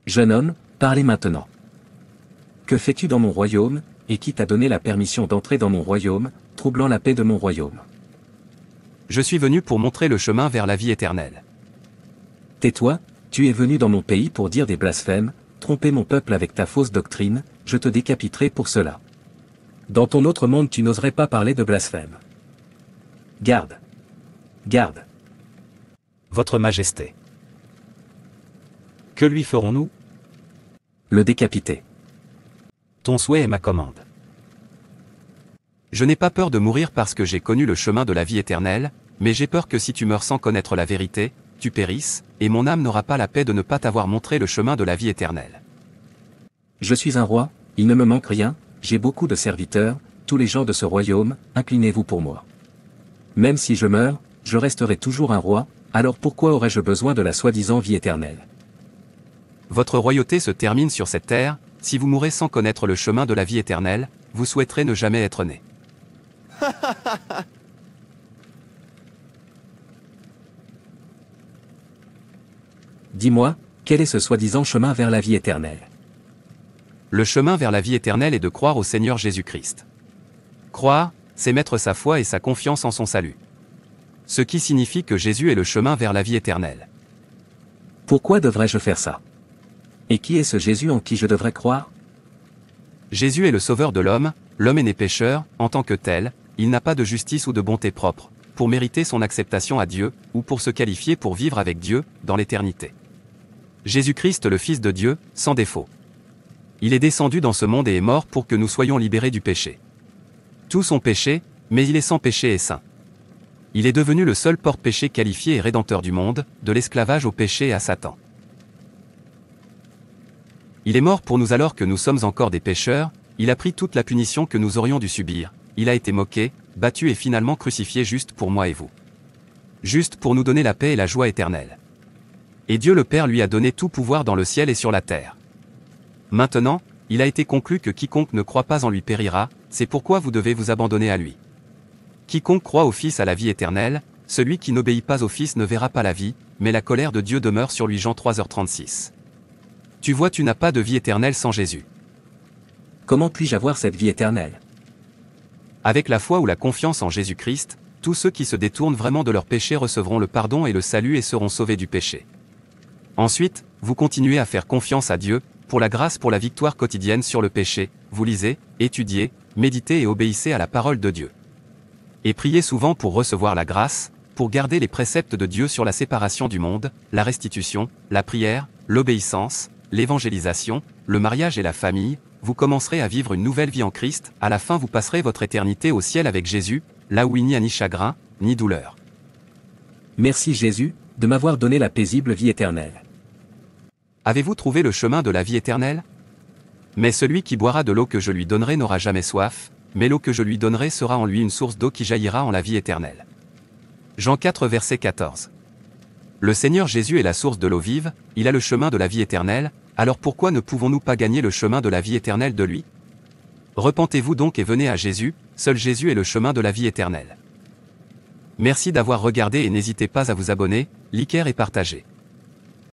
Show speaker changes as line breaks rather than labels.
Jeune homme, parlez maintenant. Que fais-tu dans mon royaume, et qui t'a donné la permission d'entrer dans mon royaume, troublant la paix de mon royaume?
Je suis venu pour montrer le chemin vers la vie éternelle.
Tais-toi, tu es venu dans mon pays pour dire des blasphèmes, tromper mon peuple avec ta fausse doctrine, je te décapiterai pour cela. Dans ton autre monde tu n'oserais pas parler de blasphème. Garde. Garde.
Votre Majesté. Que lui ferons-nous?
Le décapiter.
Ton souhait est ma commande.
Je n'ai pas peur de mourir parce que j'ai connu le chemin de la vie éternelle, mais j'ai peur que si tu meurs sans connaître la vérité, tu périsses, et mon âme n'aura pas la paix de ne pas t'avoir montré le chemin de la vie éternelle.
Je suis un roi, il ne me manque rien, j'ai beaucoup de serviteurs, tous les gens de ce royaume, inclinez-vous pour moi. Même si je meurs, je resterai toujours un roi, alors pourquoi aurais-je besoin de la soi-disant vie éternelle?
Votre royauté se termine sur cette terre, si vous mourrez sans connaître le chemin de la vie éternelle, vous souhaiterez ne jamais être né.
Dis-moi, quel est ce soi-disant chemin vers la vie éternelle?
Le chemin vers la vie éternelle est de croire au Seigneur Jésus-Christ. Croire, c'est mettre sa foi et sa confiance en son salut. Ce qui signifie que Jésus est le chemin vers la vie éternelle.
Pourquoi devrais-je faire ça? Et qui est ce Jésus en qui je devrais croire?
Jésus est le sauveur de l'homme est né pécheur, en tant que tel, il n'a pas de justice ou de bonté propre, pour mériter son acceptation à Dieu, ou pour se qualifier pour vivre avec Dieu, dans l'éternité. Jésus-Christ le Fils de Dieu, sans défaut. Il est descendu dans ce monde et est mort pour que nous soyons libérés du péché. Tous ont péché, mais il est sans péché et saint. Il est devenu le seul porte-péché qualifié et rédempteur du monde, de l'esclavage au péché et à Satan. Il est mort pour nous alors que nous sommes encore des pécheurs, il a pris toute la punition que nous aurions dû subir, il a été moqué, battu et finalement crucifié juste pour moi et vous. Juste pour nous donner la paix et la joie éternelle. Et Dieu le Père lui a donné tout pouvoir dans le ciel et sur la terre. Maintenant, il a été conclu que quiconque ne croit pas en lui périra, c'est pourquoi vous devez vous abandonner à lui. Quiconque croit au Fils a la vie éternelle, celui qui n'obéit pas au Fils ne verra pas la vie, mais la colère de Dieu demeure sur lui. Jean 3h36. Tu vois, tu n'as pas de vie éternelle sans Jésus.
Comment puis-je avoir cette vie éternelle?
Avec la foi ou la confiance en Jésus-Christ, tous ceux qui se détournent vraiment de leurs péchés recevront le pardon et le salut et seront sauvés du péché. Ensuite, vous continuez à faire confiance à Dieu, pour la grâce pour la victoire quotidienne sur le péché, vous lisez, étudiez, méditez et obéissez à la parole de Dieu. Et priez souvent pour recevoir la grâce, pour garder les préceptes de Dieu sur la séparation du monde, la restitution, la prière, l'obéissance, l'évangélisation, le mariage et la famille, vous commencerez à vivre une nouvelle vie en Christ, à la fin vous passerez votre éternité au ciel avec Jésus, là où il n'y a ni chagrin, ni douleur.
Merci Jésus, de m'avoir donné la paisible vie éternelle.
Avez-vous trouvé le chemin de la vie éternelle? Mais celui qui boira de l'eau que je lui donnerai n'aura jamais soif, mais l'eau que je lui donnerai sera en lui une source d'eau qui jaillira en la vie éternelle. Jean 4 verset 14. Le Seigneur Jésus est la source de l'eau vive, il a le chemin de la vie éternelle, alors pourquoi ne pouvons-nous pas gagner le chemin de la vie éternelle de lui? Repentez-vous donc et venez à Jésus, seul Jésus est le chemin de la vie éternelle. Merci d'avoir regardé et n'hésitez pas à vous abonner, liker et partager.